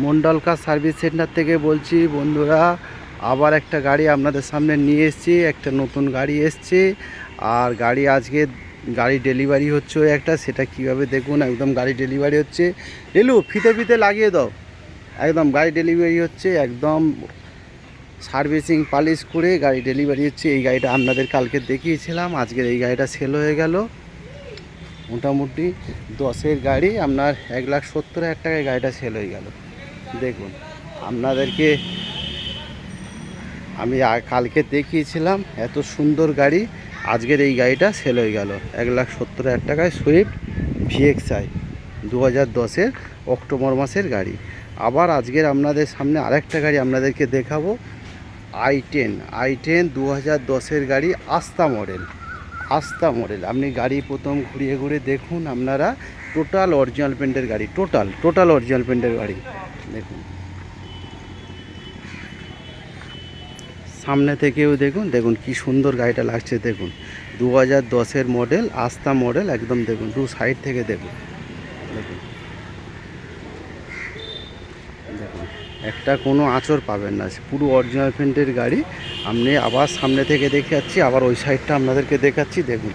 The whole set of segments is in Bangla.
মন্ডল কার সার্ভিস সেন্টার থেকে বলছি বন্ধুরা। আবার একটা গাড়ি আপনাদের সামনে নিয়ে এসেছি, একটা নতুন গাড়ি এসছে। আর গাড়ি আজকে গাড়ি ডেলিভারি হচ্ছে একটা, সেটা কিভাবে দেখুন। একদম গাড়ি ডেলিভারি হচ্ছে, এলু ফিতে ফিতে লাগিয়ে দাও। একদম গাড়ি ডেলিভারি হচ্ছে, একদম সার্ভিসিং পালিশ করে গাড়ি ডেলিভারি হচ্ছে। এই গাড়িটা আপনাদের কালকে দেখিয়েছিলাম, আজকের এই গাড়িটা সেল হয়ে গেল। মোটামুটি 10-এর গাড়ি আপনার 1,70,000 টাকায় গাড়িটা সেল হয়ে গেল। দেখুন আপনাদেরকে আমি কালকে দেখিয়েছিলাম এত সুন্দর গাড়ি, আজকের এই গাড়িটা সেল হয়ে গেল 1,70,000 টাকায়। সুইফট ভিএক্সআই 2010-এর অক্টোবর মাসের গাড়ি। আবার আজকের আপনাদের সামনে আরেকটা গাড়ি আপনাদেরকে দেখাবো, i10 2010-এর গাড়ি, আস্থা মডেল। আপনি গাড়ি প্রথম ঘুরিয়ে ঘুরে দেখুন আপনারা, টোটাল অরিজিনাল পেন্টের গাড়ি, টোটাল অরিজিনাল পেন্টের গাড়ি। দেখুন সামনে থেকেও দেখুন কি সুন্দর গাড়িটা লাগছে। দেখুন 2010-এর মডেল, আস্থা মডেল একদম। দেখুন দু সাইড থেকে দেখুন একটা কোনো আঁচড় পাবেন না, পুরো অরিজিনাল পেন্টের গাড়ি। আপনি আবার সামনে থেকে দেখাচ্ছি, আবার ওই সাইডটা আপনাদেরকে দেখাচ্ছি। দেখুন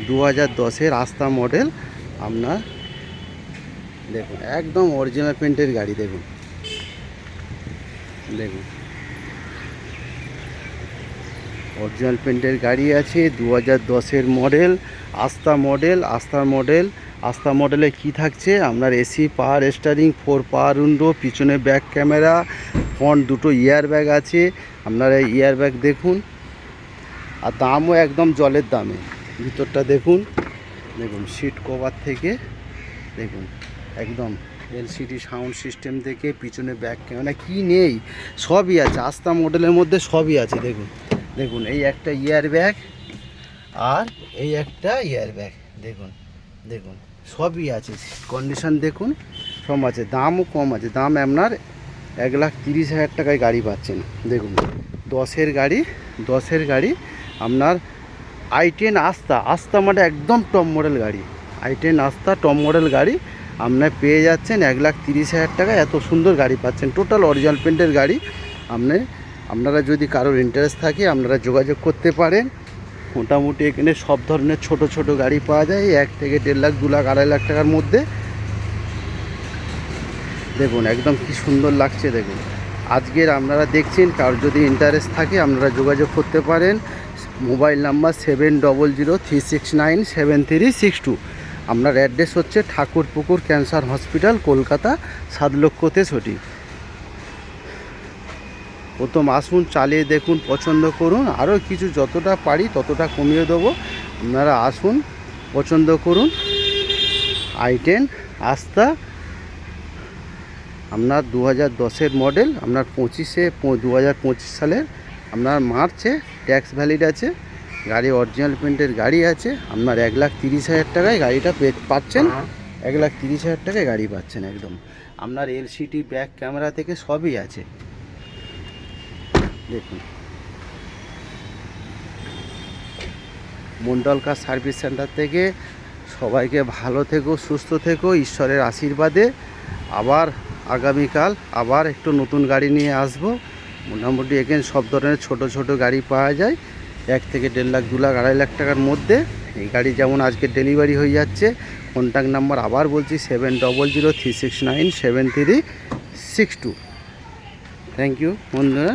2010-এর আস্থা মডেল আপনার, দেখুন একদম অরিজিনাল পেন্টের গাড়ি। দেখুন অরিজিনাল পেন্টের গাড়ি আছে, 2010-এর মডেল, আস্থা মডেলে কি থাকছে আপনার, এসি, পাওয়ার স্টিয়ারিং, 4 পাওয়ার উইন্ডো, পিছনে ব্যাক ক্যামেরা, ফ্রন্ট দুটো ইয়ার ব্যাগ আছে। আপনারা ইয়ার ব্যাগ দেখুন, আর দামও একদম জলের দামে। ভিতরটা দেখুন সিট কভার থেকে দেখুন একদম এলসিডি সাউন্ড সিস্টেম থেকে পিছনে ব্যাক ক্যামেরা কি নেই সবই আছে, আস্থা মডেলের মধ্যে সবই আছে। দেখুন এই একটা ইয়ার ব্যাগ আর এই একটা ইয়ার ব্যাগ, দেখুন সবই আছে। কন্ডিশন দেখুন সব আছে, দামও কম আছে। দাম আপনার 1,30,000 টাকায় গাড়ি পাচ্ছেন। দেখুন 10-এর গাড়ি আপনার i10 আস্থা মানে একদম টপ মডেল গাড়ি। i10 আস্থা টপ মডেল গাড়ি আপনার পেয়ে যাচ্ছেন 1,30,000 টাকায়। এত সুন্দর গাড়ি পাচ্ছেন, টোটাল অরিজিনাল পেন্টের গাড়ি। আপনারা যদি কারোর ইন্টারেস্ট থাকে আপনারা যোগাযোগ করতে পারেন। মোটামুটি এখানে সব ধরনের ছোট গাড়ি পাওয়া যায়, 1 থেকে 1.5 লাখ, 2 লাখ, 2.5 লাখ টাকার মধ্যে। দেখুন একদম কি সুন্দর লাগছে। দেখুন আজকের আপনারা দেখছেন, কারোর যদি ইন্টারেস্ট থাকে আপনারা যোগাযোগ করতে পারেন। Mobile number 7003697362। আপনার অ্যাড্রেস হচ্ছে ঠাকুরপুকুর ক্যান্সার হসপিটাল, কলকাতা 7,63,000। প্রথম আসুন, চালিয়ে দেখুন, পছন্দ করুন। আরও কিছু যতটা পারি ততটা কমিয়ে দেবো, আপনারা আসুন, পছন্দ করুন। i10 আস্থা আপনার 2010-এর মডেল, আপনার 2025 সালের আপনার মার্চে ট্যাক্স ভ্যালিড আছে। গাড়ি অরিজিনাল পেন্টের গাড়ি আছে। আপনার 1,30,000 টাকায় গাড়িটা পাচ্ছেন, 1,30,000 টাকায় গাড়ি পাচ্ছেন একদম। আপনার এলসিডি ব্যাক ক্যামেরা থেকে সবই আছে। দেখুন মন্ডল কার সার্ভিস সেন্টার থেকে সবাইকে ভালো থেকো, সুস্থ থেকো, ঈশ্বরের আশীর্বাদে। আবার আগামীকাল আবার একটু নতুন গাড়ি নিয়ে আসবো। মোটামুটি এখানে সব ধরনের ছোট গাড়ি পাওয়া যায়, 1 থেকে 1.5 লাখ, 2 লাখ, 2.5 লাখ টাকার মধ্যে। এই গাড়ি যেমন আজকে ডেলিভারি হয়ে যাচ্ছে। কন্ট্যাক্ট নাম্বার আবার বলছি 7003697362। থ্যাংক ইউ বন্ধুরা।